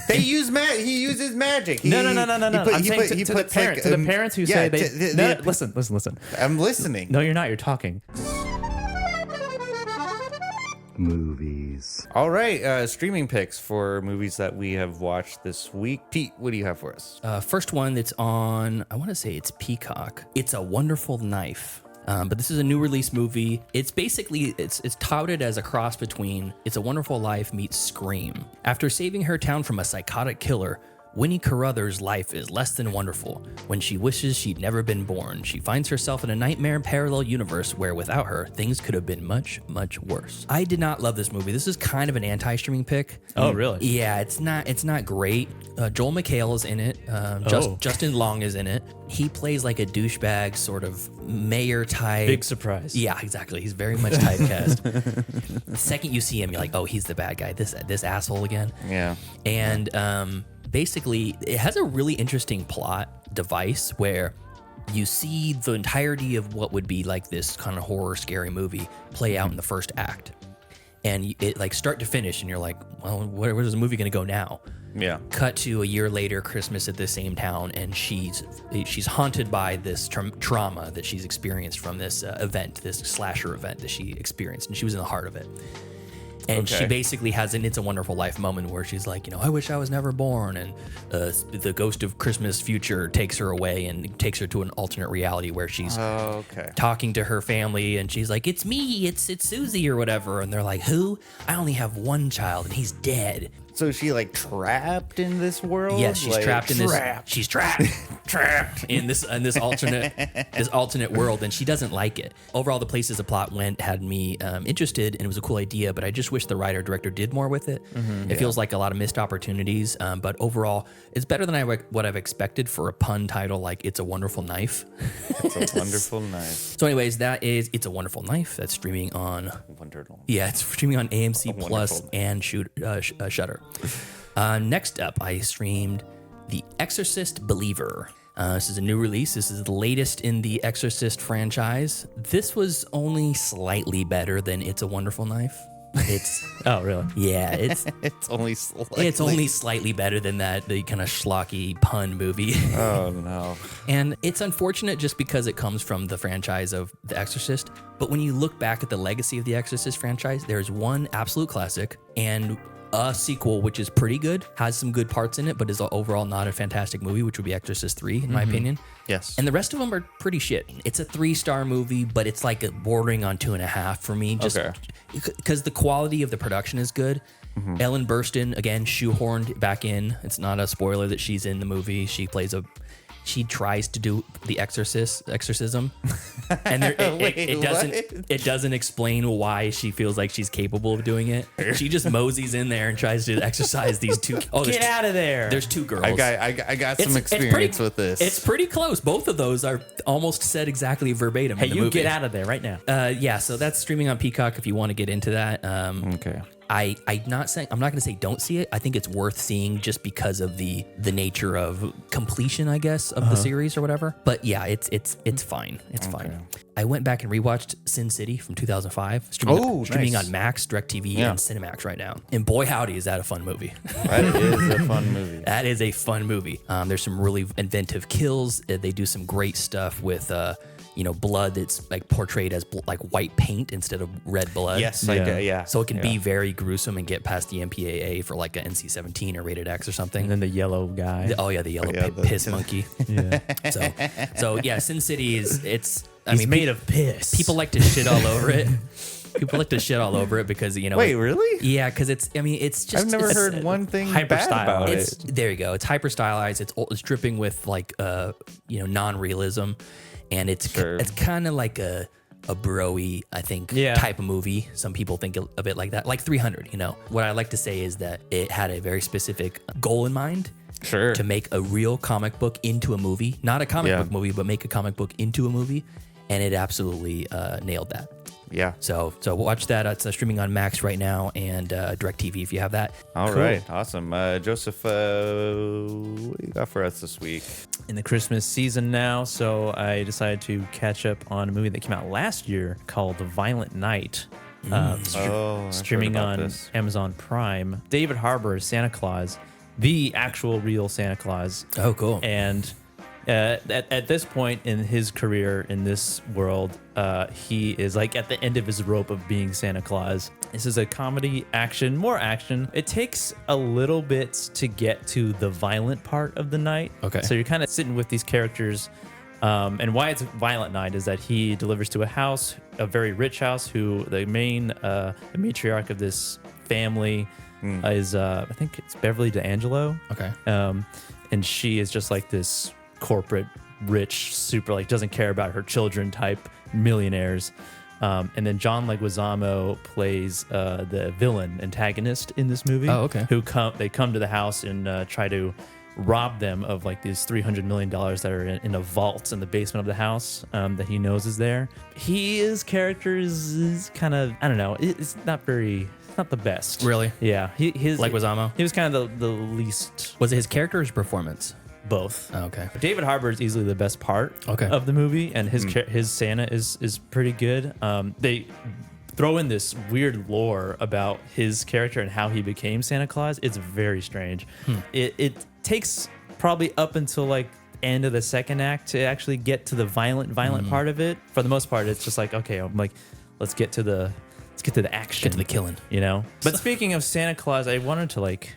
They use he uses magic. No. I'm saying to the parents who say they... listen. I'm listening. No, you're not. You're talking. Movies. All right, streaming picks for movies that we have watched this week. Pete, what do you have for us? First one that's on, I want to say it's Peacock. It's A Wonderful Knife. But this is a new release movie. It's basically, it's touted as a cross between It's a Wonderful Life meets Scream. After saving her town from a psychotic killer, Winnie Carruthers' life is less than wonderful. When she wishes she'd never been born, she finds herself in a nightmare parallel universe where without her, things could have been much, much worse. I did not love this movie. This is kind of an anti-streaming pick. Oh, really? Yeah, it's not great. Joel McHale is in it. Justin Long is in it. He plays like a douchebag, sort of mayor type. Big surprise. Yeah, exactly. He's very much typecast. The second you see him, you're like, oh, he's the bad guy. This asshole again. Yeah. And basically, it has a really interesting plot device where you see the entirety of what would be like this kind of horror, scary movie play out in the first act. And it like start to finish, and you're like, well, where's the movie going to go now? Yeah. Cut to a year later, Christmas at the same town, and she's haunted by this trauma that she's experienced from this event, this slasher event that she experienced, and she was in the heart of it. And she basically has an It's a Wonderful Life moment where she's like, I wish I was never born. And the ghost of Christmas future takes her away and takes her to an alternate reality where she's talking to her family. And she's like, it's me, it's Susie or whatever. And they're like, who? I only have one child and he's dead. So is she like trapped in this world? Yes, she's trapped in this. She's trapped in this alternate world, and she doesn't like it. Overall, the places the plot went had me interested, and it was a cool idea. But I just wish the writer director did more with it. It feels like a lot of missed opportunities. But overall, it's better than what I've expected for a pun title like "It's a Wonderful Knife." It's a wonderful knife. So, anyways, that is "It's a Wonderful Knife." That's streaming on. Wonderful. Yeah, it's streaming on AMC Plus and Shudder. Next up, I streamed The Exorcist Believer. This is a new release. This is the latest in the Exorcist franchise. This was only slightly better than It's a Wonderful Knife. It's oh, really? Yeah, it's only slightly better than the kind of schlocky pun movie. Oh no. And it's unfortunate just because it comes from the franchise of The Exorcist. But when you look back at the legacy of the Exorcist franchise, there's one absolute classic and a sequel, which is pretty good, has some good parts in it, but is overall not a fantastic movie, which would be Exorcist 3, in my opinion. Yes. And the rest of them are pretty shit. It's a 3-star movie, but it's like bordering on 2.5 for me. Just because the quality of the production is good. Ellen Burstyn, again, shoehorned back in. It's not a spoiler that she's in the movie. She tries to do the exorcism, and it doesn't explain why she feels like she's capable of doing it. She just moseys in there and tries to exorcise these two. Get out of there! There's two girls. I got some experience with this. It's pretty close. Both of those are almost said exactly verbatim. Hey, in the movie. Get out of there right now. Yeah. So that's streaming on Peacock if you want to get into that. Okay. I'm not going to say don't see it. I think it's worth seeing just because of the nature of completion, I guess, of the series or whatever. But yeah, it's fine. It's fine. I went back and rewatched Sin City from 2005, streaming on Max, DirecTV, and Cinemax right now. And boy, howdy, is that a fun movie. That is a fun movie. That is a fun movie. There's some really inventive kills. They do some great stuff with blood that's like portrayed as like white paint instead of red blood. Yes, yeah. So it can be very gruesome and get past the MPAA for like a NC-17 or rated X or something. And then the yellow guy. The yellow piss monkey. Yeah. So yeah, Sin City is He's made of piss. People like to shit all over it. People like to shit all over it because Wait, really? Yeah, because it's just. I've never heard one thing bad about it. There you go. It's hyper stylized. It's dripping with like non-realism. And it's kind of like a bro-y, I think, type of movie. Some people think of it like that, like 300. What I like to say is that it had a very specific goal in mind. Sure. To make a real comic book into a movie, not a comic book movie, but make a comic book into a movie, and it absolutely nailed that. Yeah. So watch that. It's streaming on Max right now and DirecTV if you have that. All right. Awesome. Joseph, what do you got for us this week? In the Christmas season now, so I decided to catch up on a movie that came out last year called The Violent Night. Streaming on Amazon Prime. David Harbour as Santa Claus the actual real Santa Claus. Oh, cool. And at this point in his career in this world, he is like at the end of his rope of being Santa Claus. This is a comedy action, more action. It takes a little bit to get to the violent part of the night. Okay. So you're kind of sitting with these characters. And why it's a violent night is that he delivers to a house, a very rich house, who the matriarch of this family is, I think it's Beverly D'Angelo. Okay. And she is just like this corporate, rich, super, like doesn't care about her children type millionaires. And then John Leguizamo plays the villain antagonist in this movie. Oh, okay. They come to the house and try to rob them of like these $300 million that are in a vault in the basement of the house that he knows is there. His character is kind of, I don't know, it's not the best. Really? Yeah. His Leguizamo? He was kind of the least. Was it his character or his performance? Both. Oh, okay. David Harbour is easily the best part Okay. of the movie, and his Santa is pretty good. They throw in this weird lore about his character and how he became Santa Claus. It's very strange. It takes probably up until like end of the second act to actually get to the violent part of it. For the most part, it's just like, okay, I'm like, let's get to the action, Get to the killing. you know. But speaking of Santa Claus, I wanted to like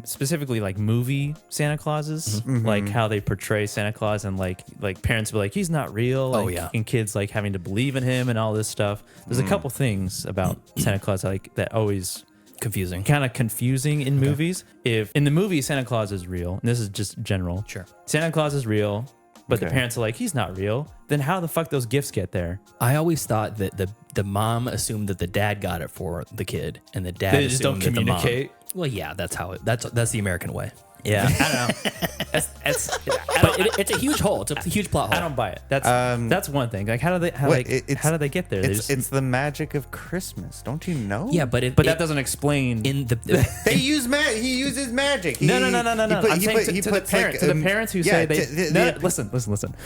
specifically like movie Santa Clauses, like how they portray Santa Claus, and like parents be like, he's not real. Like, Oh, yeah. and kids like having to believe in him and all this stuff. There's a couple things about Santa Claus like that always Confusing. kind of confusing in movies. If in the movie Santa Claus is real, and this is just general, Sure. Santa Claus is real, but the Okay. parents are like, he's not real. Then how the fuck those gifts get there? I always thought that the mom assumed that the dad got it for the kid, and the dad They just don't assumed that the mom- communicate? Well, yeah, that's the American way. Yeah, I don't know. But it's a huge hole. It's a huge plot hole. I don't buy it. That's one thing. Like how do they get there? It's the magic of Christmas. Don't you know? Yeah, but that doesn't explain. in the They use he uses magic. No. I'm saying to the parents who say they. Listen.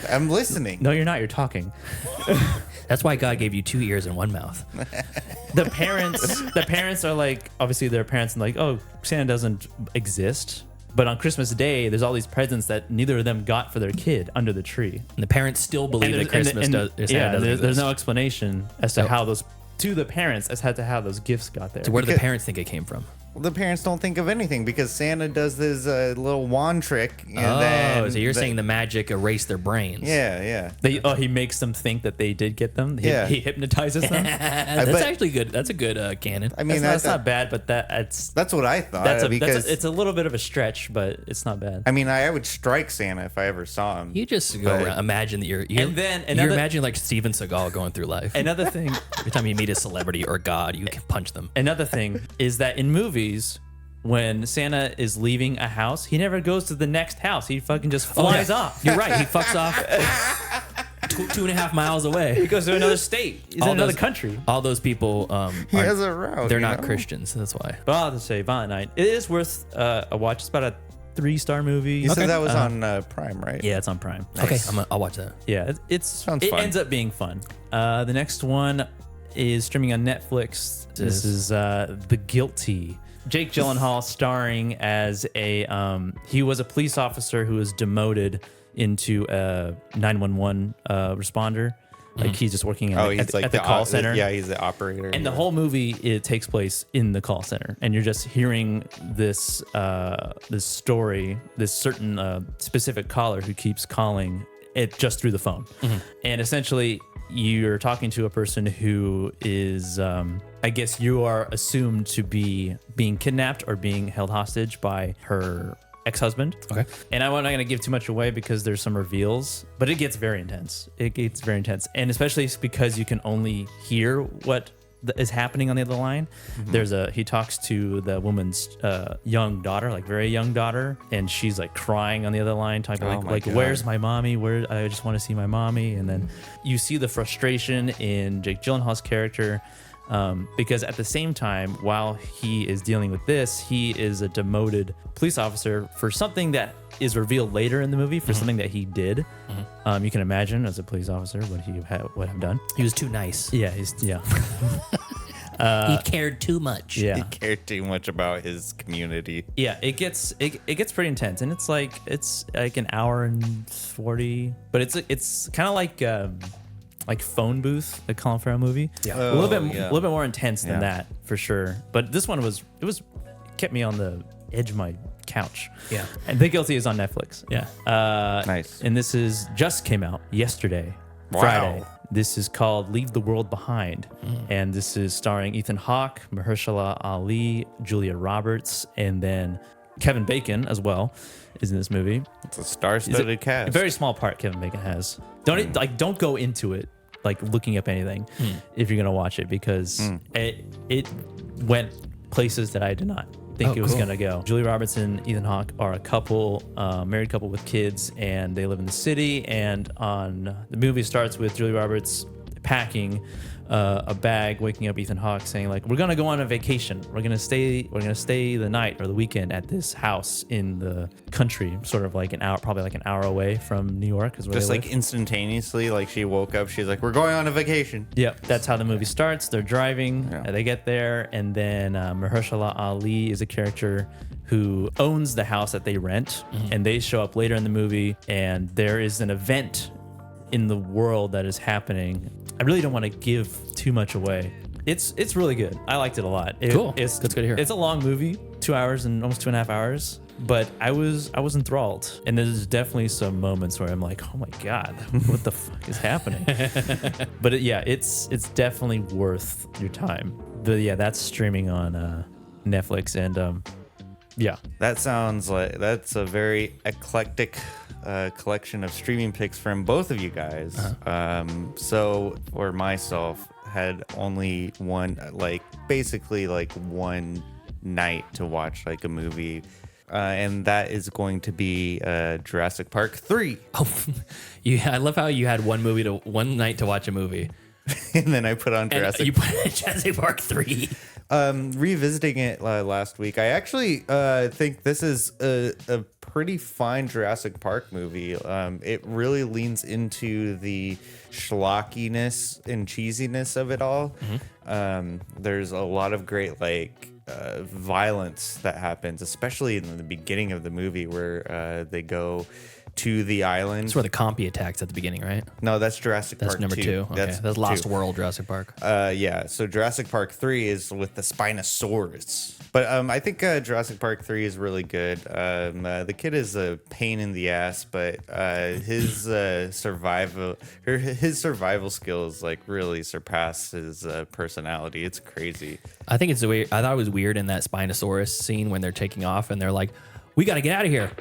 I'm listening. No, you're not. You're talking. that's why God gave you 2 ears and 1 mouth. The parents are like, obviously their parents and like, oh, Santa doesn't exist. But on Christmas Day, there's all these presents that neither of them got for their kid under the tree. And the parents still believe that Christmas doesn't there's exist. no explanation as to how those to the parents as to how those gifts got there. So where do the parents think it came from? Well, the parents don't think of anything because Santa does this little wand trick. And Oh, then so you're saying the magic erased their brains? Yeah. He makes them think that they did get them. Yeah. He hypnotizes them. That's but- actually good. That's a good canon. I mean, That's not bad, but that's what I thought. Because it's a little bit of a stretch, but it's not bad. I mean, I would strike Santa if I ever saw him. You just go around, imagine that you're And then you're another- imagining like Steven Seagal going through life. Another thing, Every time you meet a celebrity or God, you can punch them. another thing is that in movies, when Santa is leaving a house, he never goes to the next house. He fucking just flies off. You're right. He fucks off 2.5 miles He away. goes to another state. He's in another country. All those people, He has a route. they're you not know? Christians. That's why. But I'll have to say, Violent Night, it is worth a watch. It's about a 3-star movie. You said that was on Prime, right? Yeah, it's on Prime. Okay, I'll watch that. Yeah, it Sounds fun. ends up being fun. The next one is streaming on Netflix. This is The Guilty. Jake Gyllenhaal starring as he was a police officer who was demoted into a 911 responder. Like he's just working at the call center. Yeah, he's the operator. And the whole movie, it takes place in the call center, and you're just hearing this story, this certain specific caller who keeps calling it just through the phone, and essentially you're talking to a person who is, I guess you are assumed to be being kidnapped or being held hostage by her ex-husband. Okay. And I'm not going to give too much away because there's some reveals, but it gets very intense. And especially because you can only hear what is happening on the other line. He talks to the woman's young daughter, like very young daughter, and she's like crying on the other line, talking like God. where's my mommy? I just want to see my mommy. And then you see the frustration in Jake Gyllenhaal's character. Because at the same time, while he is dealing with this, he is a demoted police officer for something that is revealed later in the movie, for something that he did. You can imagine as a police officer what he would have done. He was too nice. Yeah, He cared too much. Yeah. He cared too much about his community. Yeah, it gets pretty intense, and it's like an hour and 40, but it's kind of like Phone Booth, the Colin Farrell movie. Yeah. A little bit more intense than Yeah. that for sure. But this one kept me on the edge of my couch. Yeah. And The Guilty is on Netflix. Yeah. Nice. And this just came out yesterday, Wow. Friday. This is called Leave the World Behind. And this is starring Ethan Hawke, Mahershala Ali, Julia Roberts, and then Kevin Bacon as well is in this movie. It's a star-studded cast. A very small part Kevin Bacon has. Don't go into it like looking up anything if you're gonna watch it, because it went places that I did not think it was gonna go. Julia Roberts and Ethan Hawke are a couple, married couple with kids, and they live in the city. And the movie starts with Julia Roberts packing a bag, waking up Ethan Hawke, saying like, "We're gonna go on a vacation. We're gonna stay the night or the weekend at this house in the country, sort of like probably like an hour away from New York." Is where Just they like live. instantaneously, like she woke up, she's like, "We're going on a vacation." Yep, that's how the movie starts. They're driving, Yeah. they get there, and then Mahershala Ali is a character who owns the house that they rent, and they show up later in the movie, and there is an event in the world that is happening. I really don't want to give too much away. It's really good. I liked it a lot. Cool. It's That's good to hear. It's a long movie, 2 hours and almost 2.5 hours. But I was enthralled, and there's definitely some moments where I'm like, oh my god, what the fuck is happening? But it's definitely worth your time. But yeah, that's streaming on Netflix, and yeah, That sounds like that's a very eclectic collection of streaming picks from both of you guys. So for myself, had only basically one night to watch like a movie. And that is going to be Jurassic Park 3. Oh, I love how you had one night to watch a movie. And then I put on And Jurassic you put Jurassic Park 3. Revisiting it last week, I actually think this is a pretty fine Jurassic Park movie. It really leans into the schlockiness and cheesiness of it all. There's a lot of great violence that happens, especially in the beginning of the movie where they go to the island. That's where the Compy attacks at the beginning, right? No, that's Jurassic That's Park number 2. Okay. That's Lost 2. World Jurassic Park. Yeah, so Jurassic Park 3 is with the Spinosaurus. But I think Jurassic Park 3 is really good. The kid is a pain in the ass, but his survival skills really surpass his personality. It's crazy. I think it's weird. I thought it was weird in that Spinosaurus scene when they're taking off and they're like, "We got to get out of here.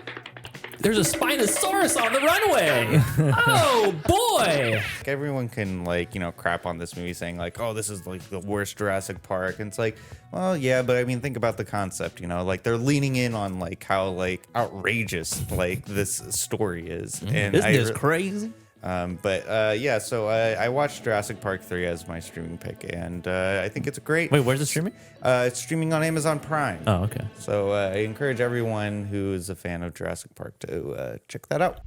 There's a Spinosaurus on the runway." Oh boy! Everyone can crap on this movie saying oh, this is the worst Jurassic Park, and it's like, well, yeah, but I mean, think about the concept, they're leaning in on how outrageous this story is. And isn't this crazy? Yeah, so I watched Jurassic Park 3 as my streaming pick, and I think it's a great. Wait, where's it streaming? It's streaming on Amazon Prime. Oh, okay. So I encourage everyone who is a fan of Jurassic Park to check that out.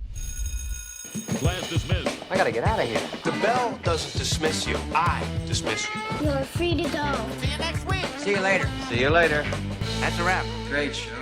Class dismissed. I gotta get out of here. The bell doesn't dismiss you. I dismiss you. You're free to go. See you later. See you later. That's a wrap. Great show.